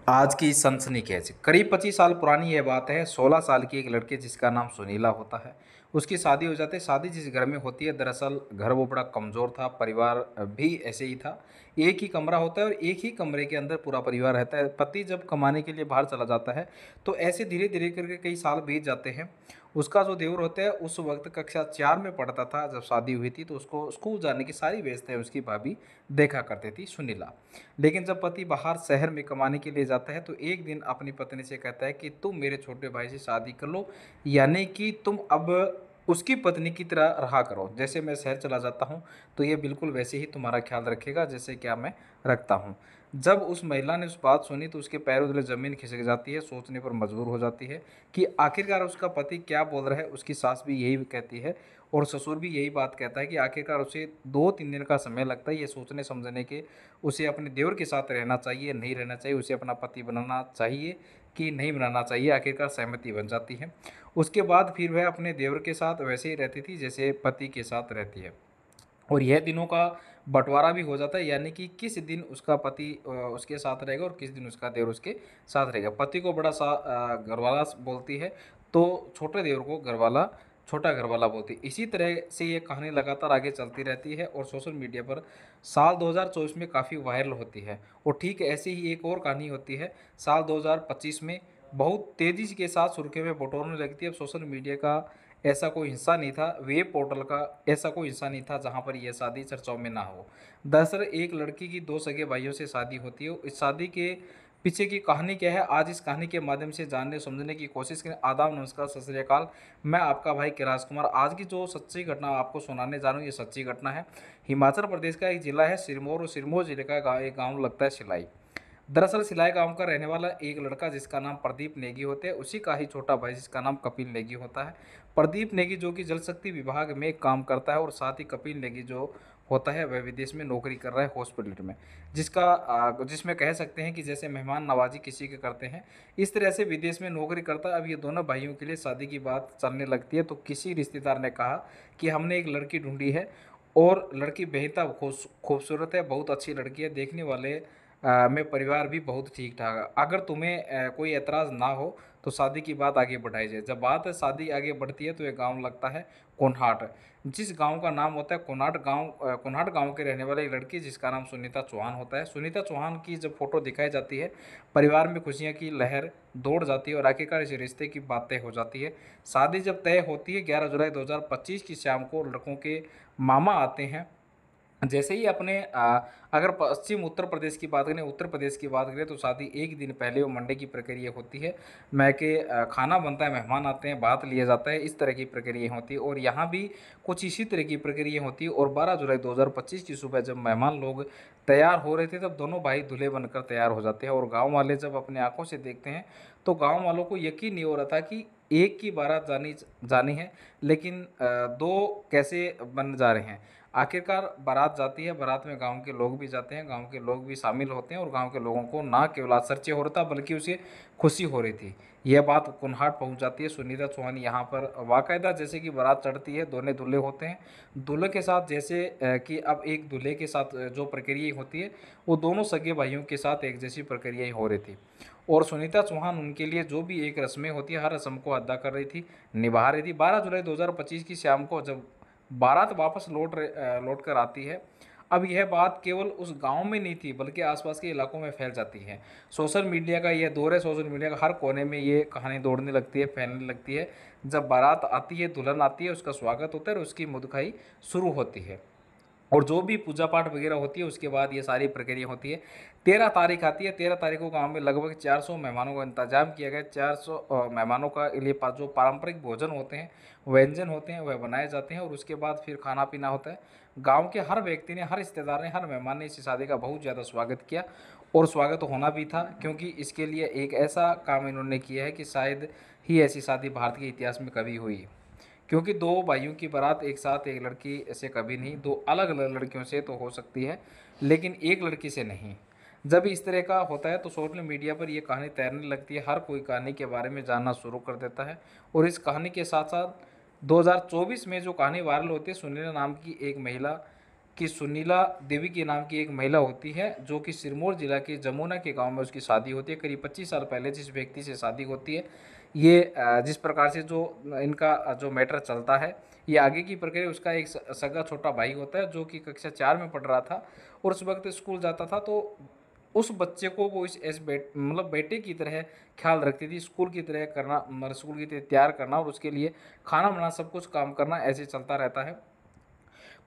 आज की सनसनीखेज करीब 25 साल पुरानी यह बात है। 16 साल की एक लड़की जिसका नाम सुनीला होता है, उसकी शादी हो जाती है। शादी जिस घर में होती है, दरअसल घर वो बड़ा कमज़ोर था, परिवार भी ऐसे ही था। एक ही कमरा होता है और एक ही कमरे के अंदर पूरा परिवार रहता है। पति जब कमाने के लिए बाहर चला जाता है तो ऐसे धीरे धीरे करके कई साल बीत जाते हैं। उसका जो देवर होता है उस वक्त कक्षा 4 में पढ़ता था जब शादी हुई थी, तो उसको स्कूल जाने की सारी व्यवस्थाएं उसकी भाभी देखा करती थी, सुनीला। लेकिन जब पति बाहर शहर में कमाने के लिए जाता है तो एक दिन अपनी पत्नी से कहता है कि तुम मेरे छोटे भाई से शादी कर लो, यानी कि तुम अब उसकी पत्नी की तरह रहा करो। जैसे मैं शहर चला जाता हूँ तो ये बिल्कुल वैसे ही तुम्हारा ख्याल रखेगा जैसे क्या मैं रखता हूँ। जब उस महिला ने उस बात सुनी तो उसके पैरों तले जमीन खिसक जाती है, सोचने पर मजबूर हो जाती है कि आखिरकार उसका पति क्या बोल रहा है। उसकी सास भी यही कहती है और ससुर भी यही बात कहता है कि आखिरकार उसे 2-3 दिन का समय लगता है ये सोचने समझने के, उसे अपने देवर के साथ रहना चाहिए नहीं रहना चाहिए, उसे अपना पति बनाना चाहिए कि नहीं बनाना चाहिए। आखिरकार सहमति बन जाती है। उसके बाद फिर वह अपने देवर के साथ वैसे ही रहती थी जैसे पति के साथ रहती है। और यह दिनों का बंटवारा भी हो जाता है, यानी कि किस दिन उसका पति उसके साथ रहेगा और किस दिन उसका देवर उसके साथ रहेगा। पति को बड़ा सा घरवाला बोलती है तो छोटे देवर को घरवाला छोटा घरवाला बोलती है। इसी तरह से ये कहानी लगातार आगे चलती रहती है और सोशल मीडिया पर साल 2024 में काफ़ी वायरल होती है। और ठीक ऐसे ही एक और कहानी होती है साल 2025 में, बहुत तेज़ी के साथ सुर्खियों में बटोरने लगती है। अब सोशल मीडिया का ऐसा कोई हिस्सा नहीं था, वेब पोर्टल का ऐसा कोई हिस्सा नहीं था जहां पर यह शादी चर्चाओं में ना हो। दरअसल एक लड़की की दो सगे भाइयों से शादी होती है। इस शादी के पीछे की कहानी क्या है, आज इस कहानी के माध्यम से जानने समझने की कोशिश करें। आदाब, नमस्कार, सत श्री अकाल। मैं आपका भाई किराज कुमार। आज की जो सच्ची घटना आपको सुनाने जा रहा हूँ ये सच्ची घटना है। हिमाचल प्रदेश का एक जिला है सिरमौर, और सिरमौर जिले का एक गाँव लगता है सिलाई। दरअसल सिलाई गांव का रहने वाला एक लड़का जिसका नाम प्रदीप नेगी होता है, उसी का ही छोटा भाई जिसका नाम कपिल नेगी होता है। प्रदीप नेगी जो कि जल शक्ति विभाग में काम करता है, और साथ ही कपिल नेगी जो होता है वह विदेश में नौकरी कर रहा है हॉस्पिटल में, जिसमें कह सकते हैं कि जैसे मेहमान नवाजी किसी के करते हैं इस तरह से विदेश में नौकरी करता है। अब ये दोनों भाइयों के लिए शादी की बात चलने लगती है तो किसी रिश्तेदार ने कहा कि हमने एक लड़की ढूंढी है और लड़की बेहद खूबसूरत है, बहुत अच्छी लड़की है, देखने वाले में परिवार भी बहुत ठीक ठाक है। अगर तुम्हें कोई एतराज़ ना हो तो शादी की बात आगे बढ़ाई जाए। जब बात शादी आगे बढ़ती है तो ये गांव लगता है कोनहाट, जिस गांव का नाम होता है कोनहाट गांव। कोनहाट गांव के रहने वाले एक लड़की जिसका नाम सुनीता चौहान होता है। सुनीता चौहान की जब फोटो दिखाई जाती है परिवार में खुशियां की लहर दौड़ जाती है और आखिरकार इस रिश्ते की बातें हो जाती है। शादी जब तय होती है 11 जुलाई 2025 की शाम को लड़कों के मामा आते हैं। जैसे ही अपने अगर पश्चिम उत्तर प्रदेश की बात करें, उत्तर प्रदेश की बात करें तो शादी एक दिन पहले वो मंडे की प्रक्रिया होती है। मैके खाना बनता है, मेहमान आते हैं, बात लिया जाता है, इस तरह की प्रक्रिया होती है। और यहाँ भी कुछ इसी तरह की प्रक्रिया होती है। और 12 जुलाई 2025 की सुबह जब मेहमान लोग तैयार हो रहे थे तब दोनों भाई दूल्हे बनकर तैयार हो जाते हैं। और गाँव वाले जब अपने आंखों से देखते हैं तो गाँव वालों को यकीन नहीं हो रहा था कि एक की बारात जानी जानी है, लेकिन दो कैसे बन जा रहे हैं। आखिरकार बारात जाती है, बारात में गांव के लोग भी जाते हैं, गांव के लोग भी शामिल होते हैं। और गांव के लोगों को ना केवल आश्चर्य हो रहा था बल्कि उसे खुशी हो रही थी। यह बात कुनहाट पहुंच जाती है। सुनीता चौहान यहाँ पर बाकायदा जैसे कि बारात चढ़ती है, दोनों दूल्हे होते हैं, दूल्हे के साथ जैसे कि अब एक दूल्हे के साथ जो प्रक्रिया होती है वो दोनों सगे भाइयों के साथ एक जैसी प्रक्रिया हो रही थी। और सुनीता चौहान उनके लिए जो भी एक रस्में होती है हर रस्म को अदा कर रही थी, निभा रही थी। 12 जुलाई 2025 की शाम को जब बारात वापस लौट कर आती है, अब यह बात केवल उस गांव में नहीं थी बल्कि आसपास के इलाकों में फैल जाती है। सोशल मीडिया का यह दौर है, सोशल मीडिया का हर कोने में ये कहानी दौड़ने लगती है, फैलने लगती है। जब बारात आती है, दुल्हन आती है, उसका स्वागत होता है और उसकी मुदखाई शुरू होती है। और जो भी पूजा पाठ वगैरह होती है उसके बाद ये सारी प्रक्रिया होती है। 13 तारीख आती है। 13 तारीख को गांव में लगभग 400 मेहमानों का इंतजाम किया गया। 400 मेहमानों का लिए जो पारंपरिक भोजन होते हैं, व्यंजन होते हैं, वह बनाए जाते हैं। और उसके बाद फिर खाना पीना होता है। गांव के हर व्यक्ति ने, हर रिश्तेदार ने, हर मेहमान ने इस शादी का बहुत ज़्यादा स्वागत किया। और स्वागत होना भी था, क्योंकि इसके लिए एक ऐसा काम इन्होंने किया है कि शायद ही ऐसी शादी भारत के इतिहास में कभी हुई। क्योंकि दो भाइयों की बारात एक साथ, एक लड़की से कभी नहीं, दो अलग अलग लड़कियों से तो हो सकती है लेकिन एक लड़की से नहीं। जब इस तरह का होता है तो सोशल मीडिया पर यह कहानी तैरने लगती है, हर कोई कहानी के बारे में जानना शुरू कर देता है। और इस कहानी के साथ साथ 2024 में जो कहानी वायरल होती है, सुनीला नाम की एक महिला कि सुनीला देवी के नाम की एक महिला होती है जो कि सिरमौर जिला के जमुना के गांव में उसकी शादी होती है। करीब 25 साल पहले जिस व्यक्ति से शादी होती है, ये जिस प्रकार से जो इनका जो मैटर चलता है, ये आगे की प्रक्रिया, उसका एक सगा छोटा भाई होता है जो कि कक्षा 4 में पढ़ रहा था और उस वक्त स्कूल जाता था। तो उस बच्चे को वो इस मतलब बेटे की तरह ख्याल रखती थी, स्कूल की तरह करना, मतलब स्कूल की तरह तैयार करना और उसके लिए खाना बनाना, सब कुछ काम करना, ऐसे चलता रहता है।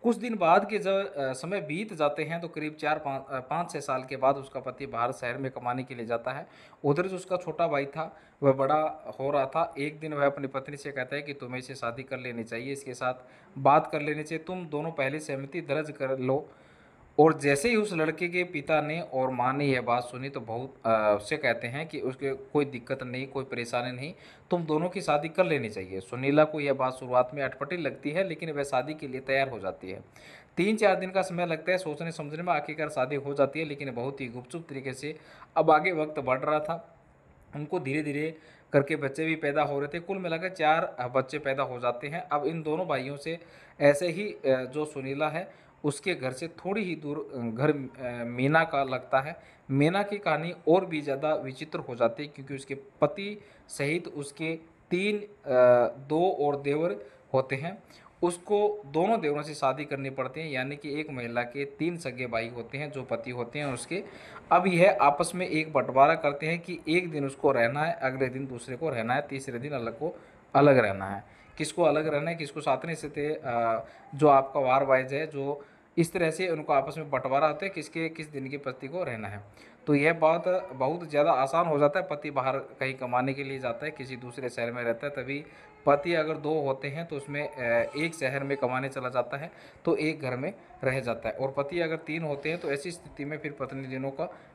कुछ दिन बाद के जब समय बीत जाते हैं तो करीब 4-5-6 साल के बाद उसका पति बाहर शहर में कमाने के लिए जाता है। उधर जो उसका छोटा भाई था वह बड़ा हो रहा था। एक दिन वह अपनी पत्नी से कहता है कि तुम्हें इसे शादी कर लेनी चाहिए, इसके साथ बात कर लेनी चाहिए, तुम दोनों पहले सहमति दर्ज कर लो। और जैसे ही उस लड़के के पिता ने और माँ ने यह बात सुनी तो बहुत उससे कहते हैं कि उसके कोई दिक्कत नहीं, कोई परेशानी नहीं, तुम दोनों की शादी कर लेनी चाहिए। सुनीला को यह बात शुरुआत में अटपटी लगती है, लेकिन वह शादी के लिए तैयार हो जाती है। 3-4 दिन का समय लगता है सोचने समझने में, आखिरकार शादी हो जाती है, लेकिन बहुत ही गुपचुप तरीके से। अब आगे वक्त बढ़ रहा था, उनको धीरे धीरे करके बच्चे भी पैदा हो रहे थे। कुल मिलाकर 4 बच्चे पैदा हो जाते हैं। अब इन दोनों भाइयों से ऐसे ही जो सुनीला है उसके घर से थोड़ी ही दूर घर मीना का लगता है। मीना की कहानी और भी ज़्यादा विचित्र हो जाती है क्योंकि उसके पति सहित उसके 3 दो और देवर होते हैं। उसको दोनों देवरों से शादी करनी पड़ती है, यानी कि एक महिला के 3 सगे भाई होते हैं जो पति होते हैं उसके। अब यह आपस में एक बंटवारा करते हैं कि एक दिन उसको रहना है, अगले दिन दूसरे को रहना है, तीसरे दिन अलग को अलग रहना है। किसको अलग रहना है, किसको साथ नहीं सकते, जो आपका वार वाइज है, जो इस तरह से उनको आपस में बंटवारा होता है किसके किस दिन के पति को रहना है। तो यह बात बहुत ज़्यादा आसान हो जाता है। पति बाहर कहीं कमाने के लिए जाता है, किसी दूसरे शहर में रहता है, तभी पति अगर 2 होते हैं तो उसमें एक शहर में कमाने चला जाता है तो एक घर में रह जाता है। और पति अगर 3 होते हैं तो ऐसी स्थिति में फिर पत्नी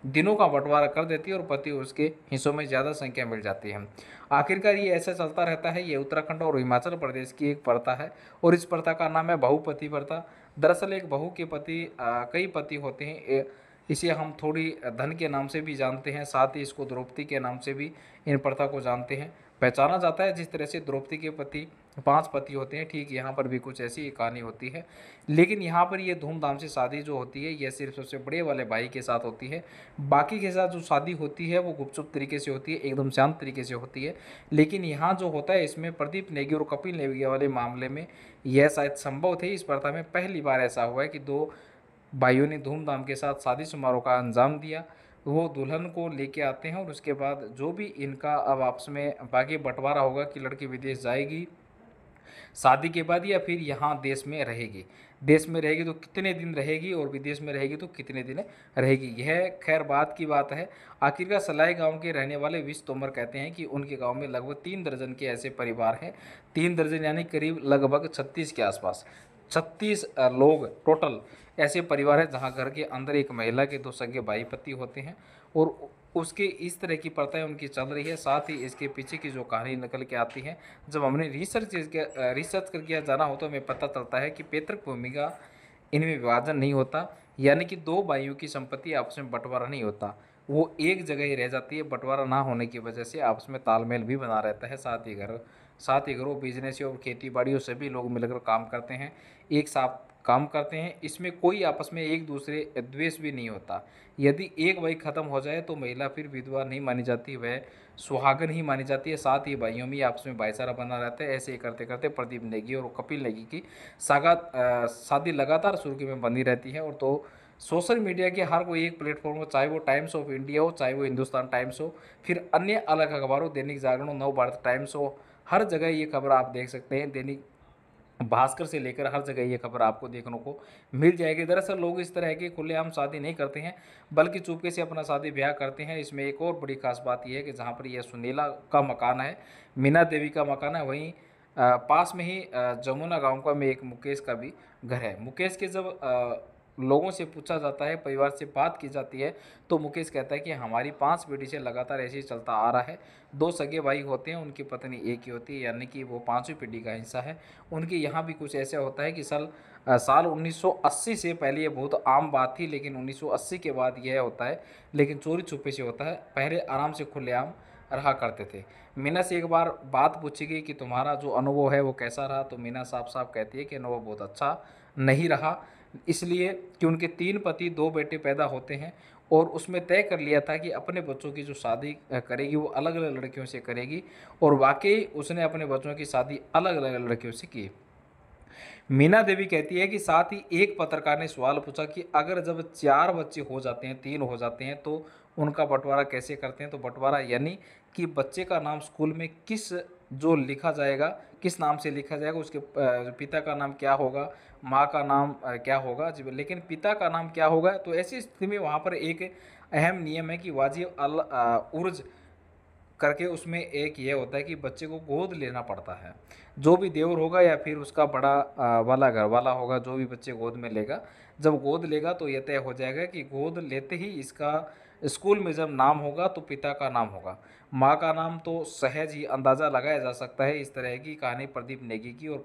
दिनों का बंटवारा कर देती है और पति उसके हिस्सों में ज़्यादा संख्या मिल जाती है। आखिरकार ये ऐसा चलता रहता है। ये उत्तराखंड और हिमाचल प्रदेश की एक प्रथा है और इस प्रथा का नाम है बहुपति प्रथा। दरअसल एक बहू के पति कई पति होते हैं। इसे हम थोड़ी धन के नाम से भी जानते हैं, साथ ही इसको द्रौपदी के नाम से भी इन प्रथा को जानते हैं, पहचाना जाता है। जिस तरह से द्रौपदी के पति 5 पति होते हैं, ठीक यहाँ पर भी कुछ ऐसी कहानी होती है। लेकिन यहाँ पर ये धूमधाम से शादी जो होती है यह सिर्फ सबसे बड़े वाले भाई के साथ होती है। बाकी के साथ जो शादी होती है वो गुपचुप तरीके से होती है, एकदम शांत तरीके से होती है। लेकिन यहाँ जो होता है इसमें प्रदीप नेगी और कपिल नेगी वाले मामले में यह शायद संभव थे। इस प्रथा में पहली बार ऐसा हुआ है कि 2 भाइयों ने धूमधाम के साथ शादी समारोह का अंजाम दिया। वो दुल्हन को लेके आते हैं और उसके बाद जो भी इनका अब आपस में बाकी बंटवारा होगा कि लड़की विदेश जाएगी शादी के बाद या फिर यहाँ देश में रहेगी। देश में रहेगी तो कितने दिन रहेगी और विदेश में रहेगी तो कितने दिन रहेगी, यह खैर बात की बात है। आखिरकार सलाई गांव के रहने वाले विश तोमर कहते हैं कि उनके गांव में लगभग 3 दर्जन के ऐसे परिवार हैं। 3 दर्जन यानी करीब लगभग 36 के आसपास, 36 लोग टोटल ऐसे परिवार हैं जहां घर के अंदर एक महिला के 2 सगे भाई पति होते हैं और उसके इस तरह की प्रथाएं उनकी चल रही है। साथ ही इसके पीछे की जो कहानी निकल के आती है, जब हमने रिसर्च करके जाना हो तो हमें पता चलता है कि पैतृक भूमि का इनमें विभाजन नहीं होता, यानी कि 2 भाइयों की संपत्ति आपस में बंटवारा नहीं होता, वो एक जगह ही रह जाती है। बंटवारा ना होने की वजह से आपस में तालमेल भी बना रहता है। साथ ही घरों बिजनेस और खेती बाड़ी सभी लोग मिलकर काम करते हैं, एक साथ काम करते हैं। इसमें कोई आपस में एक दूसरे द्वेष भी नहीं होता। यदि एक भाई खत्म हो जाए तो महिला फिर विधवा नहीं मानी जाती, वह सुहागन ही मानी जाती है। साथ ही भाइयों में आपस में भाईचारा बना रहता है। ऐसे ही करते करते प्रदीप नेगी और कपिल नेगी की शादी लगातार सुर्खी में बनी रहती है। और तो सोशल मीडिया के हर कोई एक प्लेटफॉर्म हो, चाहे वो टाइम्स ऑफ इंडिया हो, चाहे वो हिंदुस्तान टाइम्स हो, फिर अन्य अलग अखबारों दैनिक जागरण हो, नवभारत टाइम्स हो, हर जगह ये खबर आप देख सकते हैं। दैनिक भास्कर से लेकर हर जगह ये खबर आपको देखने को मिल जाएगी। दरअसल लोग इस तरह की खुलेआम शादी नहीं करते हैं बल्कि चुपके से अपना शादी ब्याह करते हैं। इसमें एक और बड़ी खास बात यह है कि जहाँ पर यह सुनीला का मकान है, मीना देवी का मकान है, वहीं पास में ही जमुना गांव का में एक मुकेश का भी घर है। मुकेश के जब लोगों से पूछा जाता है, परिवार से बात की जाती है, तो मुकेश कहता है कि हमारी 5 पीढ़ी से लगातार ऐसे ही चलता आ रहा है। 2 सगे भाई होते हैं, उनकी पत्नी एक ही होती है, यानी कि वो 5वीं पीढ़ी का हिस्सा है। उनके यहाँ भी कुछ ऐसा होता है कि साल 1980 से पहले ये बहुत आम बात थी, लेकिन 1980 के बाद यह होता है, लेकिन चोरी छुपे से होता है। पहले आराम से खुलेआम रहा करते थे। मीना से एक बार बात पूछी गई कि तुम्हारा जो अनुभव है वो कैसा रहा, तो मीना साफ साफ कहती है कि अनुभव बहुत अच्छा नहीं रहा। इसलिए कि उनके 3 पति 2 बेटे पैदा होते हैं और उसमें तय कर लिया था कि अपने बच्चों की जो शादी करेगी वो अलग अलग लड़कियों से करेगी, और वाकई उसने अपने बच्चों की शादी अलग अलग लड़कियों से की। मीना देवी कहती है कि साथ ही एक पत्रकार ने सवाल पूछा कि अगर जब 4 बच्चे हो जाते हैं, 3 हो जाते हैं, तो उनका बंटवारा कैसे करते हैं? तो बंटवारा यानी कि बच्चे का नाम स्कूल में जो लिखा जाएगा, किस नाम से लिखा जाएगा, उसके पिता का नाम क्या होगा, माँ का नाम क्या होगा जी, लेकिन पिता का नाम क्या होगा? तो ऐसी स्थिति में वहाँ पर एक अहम नियम है कि वाजिब अल उर्ज करके उसमें एक ये होता है कि बच्चे को गोद लेना पड़ता है। जो भी देवर होगा या फिर उसका बड़ा वाला घर वाला होगा, जो भी बच्चे गोद में लेगा, जब गोद लेगा तो ये तय हो जाएगा कि गोद लेते ही इसका स्कूल में जब नाम होगा तो पिता का नाम होगा। माँ का नाम तो सहज ही अंदाज़ा लगाया जा सकता है। इस तरह की कहानी प्रदीप नेगी की और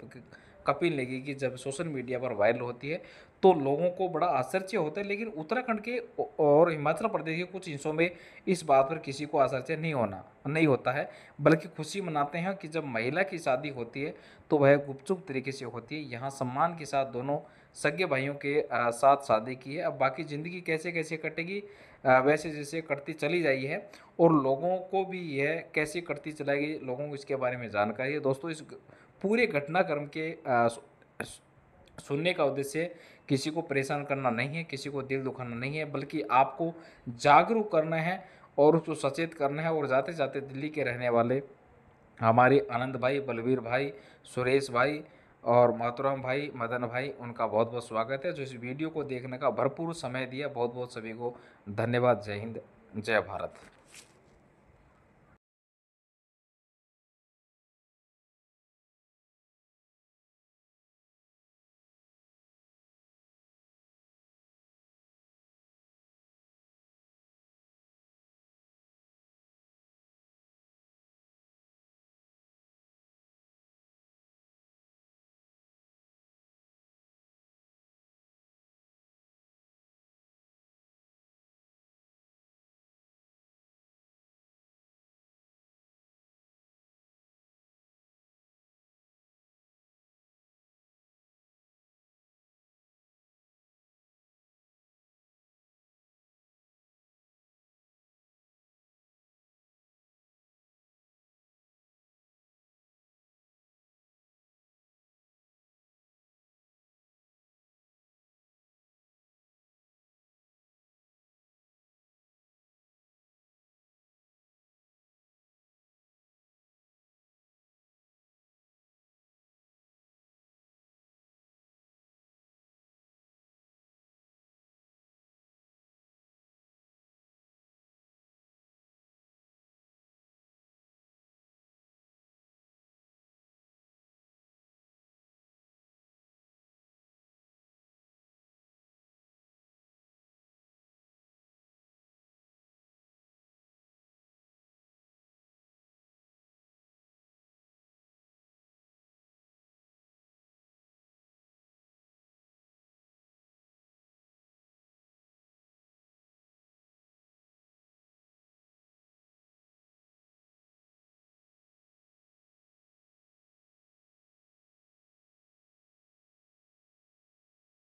कपिल नेगी की जब सोशल मीडिया पर वायरल होती है तो लोगों को बड़ा आश्चर्य होता है, लेकिन उत्तराखंड के और हिमाचल प्रदेश के कुछ हिस्सों में इस बात पर किसी को आश्चर्य नहीं होता है, बल्कि खुशी मनाते हैं कि जब महिला की शादी होती है तो वह गुपचुप तरीके से होती है। यहाँ सम्मान के साथ दोनों सगे भाइयों के साथ शादी की है। अब बाकी ज़िंदगी कैसे कैसे कटेगी, वैसे जैसे कटती चली जाई है, और लोगों को भी यह कैसे कटती चलाएगी, लोगों को इसके बारे में जानकारी है। दोस्तों, इस पूरे घटनाक्रम के सुनने का उद्देश्य किसी को परेशान करना नहीं है, किसी को दिल दुखाना नहीं है, बल्कि आपको जागरूक करना है और उसको सचेत करना है। और जाते जाते दिल्ली के रहने वाले हमारे आनंद भाई, बलवीर भाई, सुरेश भाई और मातुराम भाई, मदन भाई, उनका बहुत बहुत स्वागत है, जो इस वीडियो को देखने का भरपूर समय दिया। बहुत बहुत सभी को धन्यवाद। जय हिंद, जय भारत।